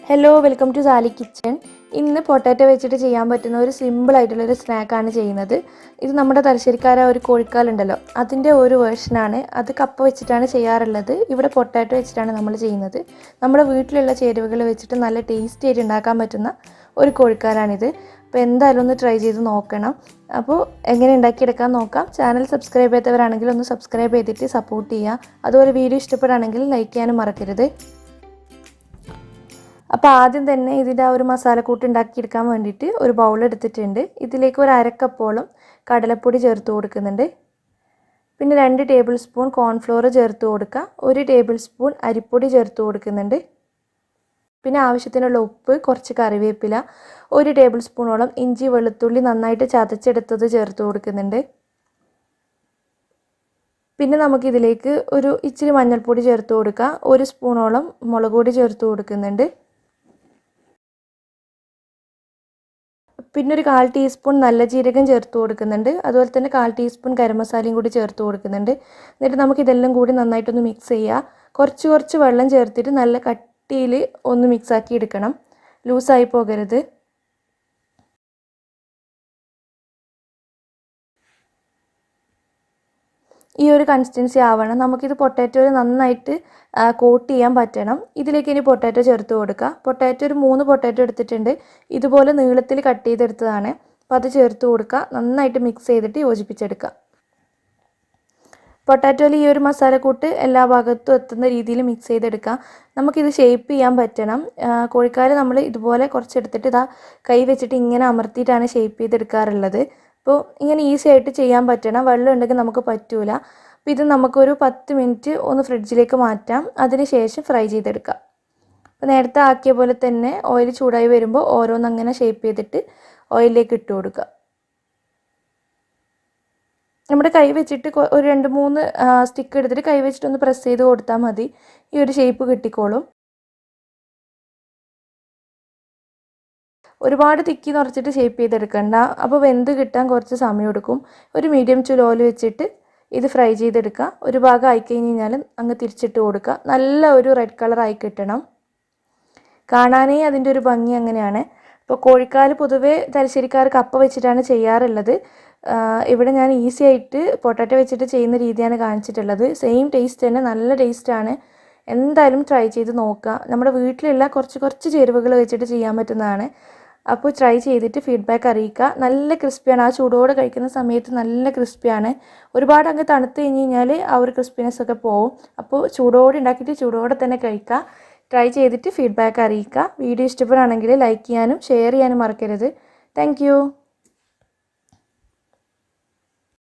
Hello welcome to Sali kitchen. ഇന്ന് potato വെച്ചിട്ട് ചെയ്യാൻ പറ്റുന്ന ഒരു സിമ്പിളായിട്ടുള്ളൊരു സ്നാക്കാണ് ചെയ്യുന്നത്. ഇത് നമ്മുടെ തലശ്ശേരിക്കാര ഒരു കോഴിക്കാലുണ്ടല്ലോ, അതിൻ്റെ ഒരു വേർഷനാണ്. അത് കപ്പ വെച്ചിട്ടാണ് ചെയ്യാറുള്ളത്. ഇവിടെ പൊട്ടാറ്റോ വെച്ചിട്ടാണ് നമ്മൾ ചെയ്യുന്നത്. നമ്മുടെ വീട്ടിലുള്ള ചേരുവകൾ വെച്ചിട്ട് നല്ല ടേസ്റ്റി ആയിട്ട് ഉണ്ടാക്കാൻ പറ്റുന്ന ഒരു കോഴിക്കാലാണിത്. അപ്പോൾ എന്തായാലും ഒന്ന് ട്രൈ ചെയ്ത് നോക്കണം. അപ്പോൾ എങ്ങനെ ഉണ്ടാക്കിയെടുക്കാൻ നോക്കാം. ചാനൽ സബ്സ്ക്രൈബ് ചെയ്തവരാണെങ്കിൽ ഒന്ന് സബ്സ്ക്രൈബ് ചെയ്തിട്ട് സപ്പോർട്ട് ചെയ്യുക. അതുപോലെ വീഡിയോ ഇഷ്ടപ്പെടുകയാണെങ്കിൽ ലൈക്ക് ചെയ്യാനും മറക്കരുത്. അപ്പോൾ ആദ്യം തന്നെ ഇതിൻ്റെ ഒരു മസാലക്കൂട്ട് ഉണ്ടാക്കിയെടുക്കാൻ വേണ്ടിയിട്ട് ഒരു ബൗൾ എടുത്തിട്ടുണ്ട്. ഇതിലേക്ക് ഒരു അരക്കപ്പോളം കടലപ്പൊടി ചേർത്ത് കൊടുക്കുന്നുണ്ട്. പിന്നെ 2 ടേബിൾ സ്പൂൺ കോൺഫ്ലോർ ചേർത്ത് കൊടുക്കുക. 1 ടേബിൾ സ്പൂൺ അരിപ്പൊടി ചേർത്ത് കൊടുക്കുന്നുണ്ട്. പിന്നെ ആവശ്യത്തിനുള്ള ഉപ്പ്, കുറച്ച് കറിവേപ്പില, 1 ടേബിൾ സ്പൂണോളം ഇഞ്ചി വെളുത്തുള്ളി നന്നായിട്ട് ചതച്ചെടുത്തത് ചേർത്ത് കൊടുക്കുന്നുണ്ട്. പിന്നെ നമുക്കിതിലേക്ക് ഒരു ഇച്ചിരി മഞ്ഞൾപ്പൊടി ചേർത്ത് കൊടുക്കുക. 1 സ്പൂണോളം മുളക് പൊടി ചേർത്ത് കൊടുക്കുന്നുണ്ട്. പിന്നെ ഒരു 1/4 ടീസ്പൂൺ നല്ല ജീരകം ചേർത്ത് കൊടുക്കുന്നുണ്ട്. അതുപോലെ തന്നെ 1/4 ടീസ്പൂൺ ഗരം മസാലയും കൂടി ചേർത്ത് കൊടുക്കുന്നുണ്ട്. എന്നിട്ട് നമുക്കിതെല്ലാം കൂടി നന്നായിട്ടൊന്ന് മിക്സ് ചെയ്യുക. കുറച്ച് വെള്ളം ചേർത്തിട്ട് നല്ല കട്ടിയിൽ ഒന്ന് മിക്സാക്കി എടുക്കണം. ലൂസായി പോകരുത്. ഈ ഒരു കൺസിസ്റ്റൻസി ആവണം. നമുക്കിത് പൊട്ടാറ്റോയിൽ നന്നായിട്ട് കോട്ട് ചെയ്യാൻ പറ്റണം. ഇതിലേക്ക് ഇനി പൊട്ടാറ്റോ ചേർത്ത് കൊടുക്കുക. പൊട്ടാറ്റോ ഒരു 3 പൊട്ടാറ്റോ എടുത്തിട്ടുണ്ട്. ഇതുപോലെ നീളത്തിൽ കട്ട് ചെയ്തെടുത്തതാണ്. അപ്പോൾ അത് ചേർത്ത് കൊടുക്കുക. നന്നായിട്ട് മിക്സ് ചെയ്തിട്ട് യോജിപ്പിച്ചെടുക്കുക. പൊട്ടാറ്റോയിൽ ഈ ഒരു മസാലക്കൂട്ട് എല്ലാ ഭാഗത്തും എത്തുന്ന രീതിയിൽ മിക്സ് ചെയ്തെടുക്കുക. നമുക്കിത് ഷേപ്പ് ചെയ്യാൻ പറ്റണം. കോഴിക്കാല് നമ്മൾ ഇതുപോലെ കുറച്ചെടുത്തിട്ട് ഇതാ കൈ വെച്ചിട്ട് ഇങ്ങനെ അമർത്തിയിട്ടാണ് ഷേപ്പ് ചെയ്തെടുക്കാറുള്ളത്. അപ്പോൾ ഇങ്ങനെ ഈസി ആയിട്ട് ചെയ്യാൻ പറ്റണം. വെള്ളം ഉണ്ടെങ്കിൽ നമുക്ക് പറ്റൂല. അപ്പോൾ ഇത് നമുക്കൊരു 10 മിനിറ്റ് ഒന്ന് ഫ്രിഡ്ജിലേക്ക് മാറ്റാം. അതിന് ശേഷം ഫ്രൈ ചെയ്തെടുക്കാം. അപ്പോൾ നേരത്തെ ആക്കിയ പോലെ തന്നെ ഓയിൽ ചൂടായി വരുമ്പോൾ ഓരോന്നങ്ങനെ ഷേപ്പ് ചെയ്തിട്ട് ഓയിലിലേക്ക് ഇട്ട് കൊടുക്കുക. നമ്മുടെ കൈ വെച്ചിട്ട് ഒരു 2-3 സ്റ്റിക്ക് എടുത്തിട്ട് കൈ വെച്ചിട്ട് ഒന്ന് പ്രസ് ചെയ്ത് കൊടുത്താൽ മതി. ഈ ഒരു ഷേപ്പ് കിട്ടിക്കോളും. ഒരുപാട് തിക്കി നിറച്ചിട്ട് ഷേപ്പ് ചെയ്തെടുക്കണ്ട. അപ്പോൾ വെന്ത് കിട്ടാൻ കുറച്ച് സമയം എടുക്കും. ഒരു മീഡിയം ടു ലോയിൽ വെച്ചിട്ട് ഇത് ഫ്രൈ ചെയ്തെടുക്കുക. ഒരു ഭാഗം ആയിക്കഴിഞ്ഞ് കഴിഞ്ഞാൽ അങ്ങ് തിരിച്ചിട്ട് കൊടുക്കുക. നല്ല ഒരു റെഡ് കളർ ആയി കിട്ടണം. കാണാനേ അതിൻ്റെ ഒരു ഭംഗി അങ്ങനെയാണ്. ഇപ്പോൾ കോഴിക്കാല് പൊതുവേ തലശ്ശേരിക്കാർ കപ്പ വെച്ചിട്ടാണ് ചെയ്യാറുള്ളത്. ഇവിടെ ഞാൻ ഈസി ആയിട്ട് പൊട്ടാറ്റോ വെച്ചിട്ട് ചെയ്യുന്ന രീതിയാണ് കാണിച്ചിട്ടുള്ളത്. സെയിം ടേസ്റ്റ് തന്നെ, നല്ല ടേസ്റ്റാണ്. എന്തായാലും ട്രൈ ചെയ്ത് നോക്കുക. നമ്മുടെ വീട്ടിലുള്ള കുറച്ച് ചേരുവകൾ വെച്ചിട്ട് ചെയ്യാൻ പറ്റുന്നതാണ്. അപ്പോൾ ട്രൈ ചെയ്തിട്ട് ഫീഡ്ബാക്ക് അറിയിക്കുക. നല്ല ക്രിസ്പിയാണ്. ആ ചൂടോടെ കഴിക്കുന്ന സമയത്ത് നല്ല ക്രിസ്പിയാണ്. ഒരുപാട് അങ്ങ് തണുത്ത് കഴിഞ്ഞ് കഴിഞ്ഞാൽ ആ ഒരു ക്രിസ്പിനെസ് ഒക്കെ പോവും. അപ്പോൾ ചൂടോടെ ഉണ്ടാക്കിയിട്ട് ചൂടോടെ തന്നെ കഴിക്കുക. ട്രൈ ചെയ്തിട്ട് ഫീഡ്ബാക്ക് അറിയിക്കുക. വീഡിയോ ഇഷ്ടപ്പെടുകയാണെങ്കിൽ ലൈക്ക് ചെയ്യാനും ഷെയർ ചെയ്യാനും മറക്കരുത്. താങ്ക്